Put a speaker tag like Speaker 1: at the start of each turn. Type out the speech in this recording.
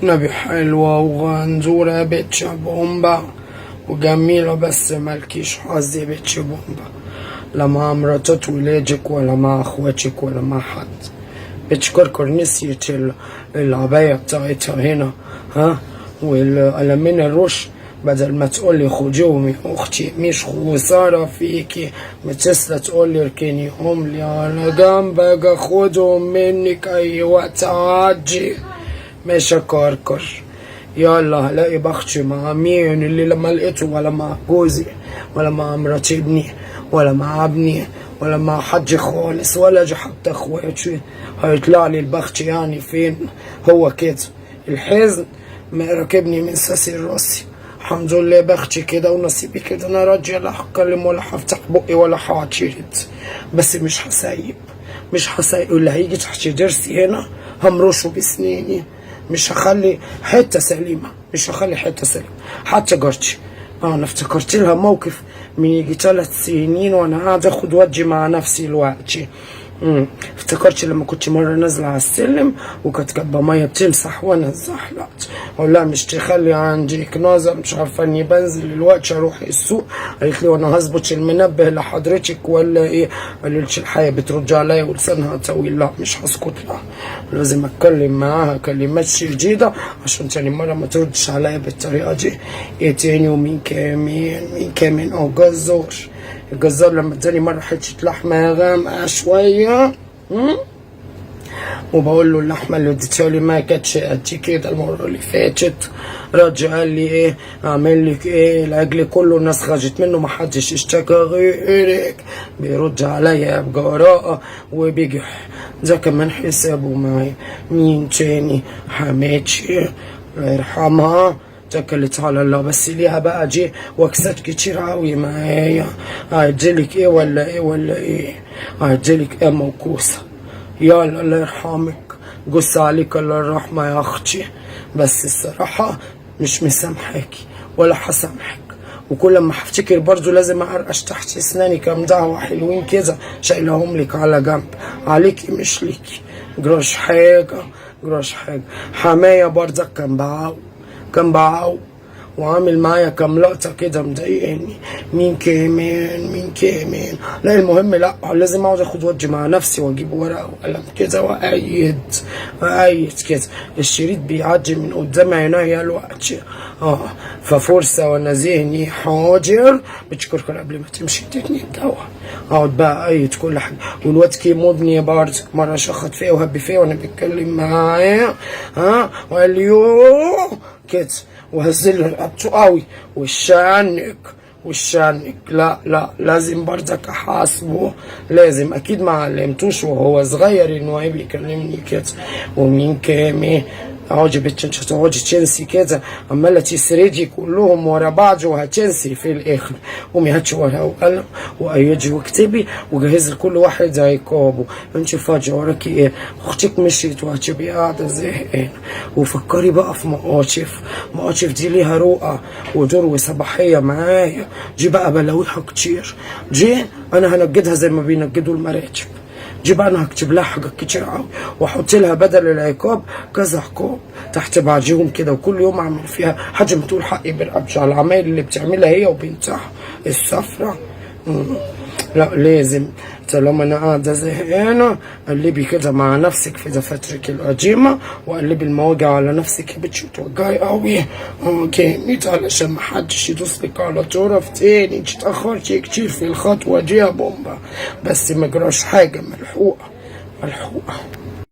Speaker 1: نبي حلوة وغنزورة يا بيتش بومبا وجميلة، بس مالكيش حظ يا بيتش بومبا، لا مع مراتات ولادك ولا مع اخواتك ولا مع حد. بيتش كركر نسيت العباية بتاعتها هنا، ها، والقلمين الرش، بدل ما تقولي خديهم يا اختي مش خسارة فيكي، متسلة تقولي اركنيهم لي على جنب اجي اخدهم منك اي وقت عادي. مش كركر، يلا هلاقي بختي مع مين اللي لما لقيته، ولا مع جوزي ولا مع مرات ابني ولا مع ابني ولا مع حد خالص، ولا جي حتى اخواتي، هيطلع لي البخت يعني فين؟ هو كده الحزن ما راكبني من ساسي راسي. الحمد لله بختي كده ونصيبي كده، انا راضيه لا هتكلم ولا هفتح بقي ولا هعترض، بس مش هسيب اللي هيجي تحت ضرسي هنا همرشه بسنيني، مش هخلي حته سليمه، حتى جارتي انا افتكرت لها موقف من يجي 3 سنين وانا قاعد اخد وجي مع نفسي دلوقتي. افتكرت لما كنت مره نازله على السلم وكانت كبه ميه بتمسح وانا اتزحلقت، اقول لها مش تخلي عندك نظر، مش عارفه اني بنزل الوقت اروح السوق، قالت لي وانا هظبط المنبه لحضرتك ولا ايه؟ قالت الحياه بترد عليا ولسانها طويل، لا مش هسكت لها، لازم اتكلم معاها كلمات شديده عشان تاني مره ما تردش عليا بالطريقه دي. ايه تاني ومين كمان الجزار لما اداني مره حته لحمه غامقه شويه، وبقول له اللحمه اللي اديتها لي ما كانتش قد كده المره اللي فاتت، رجع قال لي ايه اعمل لك ايه، الاجل كله الناس خرجت منه ما حدش اشتكى غيرك، بيرد عليا بجراءه وبيجح، ده كمان حسابه معايا. مين تاني؟ حماتي الله يرحمها اتكلت على الله، بس ليها بقى جي وكسات كتير اوي معايا، اعدلك ايه ولا ايه اعدلك ايه موكوسه، يلا الله يرحمك، جص عليك الله الرحمه يا اختي، بس الصراحه مش مسامحاكي ولا هسامحك، وكل ما هفتكر برضو لازم اقرقش تحت اسناني كام دعوه حلوين كده شايلهم لك على جنب، عليكي مش ليكي، جراش حاجه. حمايه برضك كان بعو وعامل معايا كام لقطة كده مضايقاني. مين كمان؟ لا المهم لا لازم اقعد اخد وجه مع نفسي واجيب ورقة وقلم كده وايد كده، الشريط بيعدي من قدام عينيا الوقت، ففرصة وانا ذهني حاضر بتشكركر قبل ما تمشي ادتني الدواء، اقعد بقى ايد كل حاجة، والواد كيمودني برضه مرة شخط فيا وهب فيا وانا بتكلم معاه، وقال لي يوه كده وهزل رقبته قوي، والشانك لا لازم برضك احاسبه، لازم اكيد ما علمتوش وهو صغير انه يبقى يكلمني كده. ومين كمان؟ اقعدي بنتش تقعدي تنسي كده عماله تسردي كلهم ورا بعض وهتنسي في الاخر، قومي هاتي ورقه وقلم وايدي واكتبي وجهزي لكل واحد عقابه، انت فاضيه وراكي ايه؟ اختك مشيت وهتبقي قاعده زهقانه، وفكري بقى في مواقف دي ليها رؤى ودور وصباحيه معايا، دي بقى بلاويها كتير، دي انا هنجدها زي ما بينجدوا المراتب، دي بقى انا هكتب لها حاجات كتير قوي واحط لها بدل العقاب كذا عقاب تحت بعضهم كده، وكل يوم اعمل فيها حاجه بتقول حقي بالابجع على العمايل اللي بتعملها هي وبنتها الصفرة. لا لازم طالما انا قاعده زهقانه قلبي كده مع نفسك في دفاترك القديمه، وقلبي المواجع على نفسك يا بتش توجعي قوي جامد علشان محدش يدوس لك على طرف تاني، انت اتاخرتي كتير في الخطوه دي يا بومبا، بس مجراش حاجه، ملحوقه.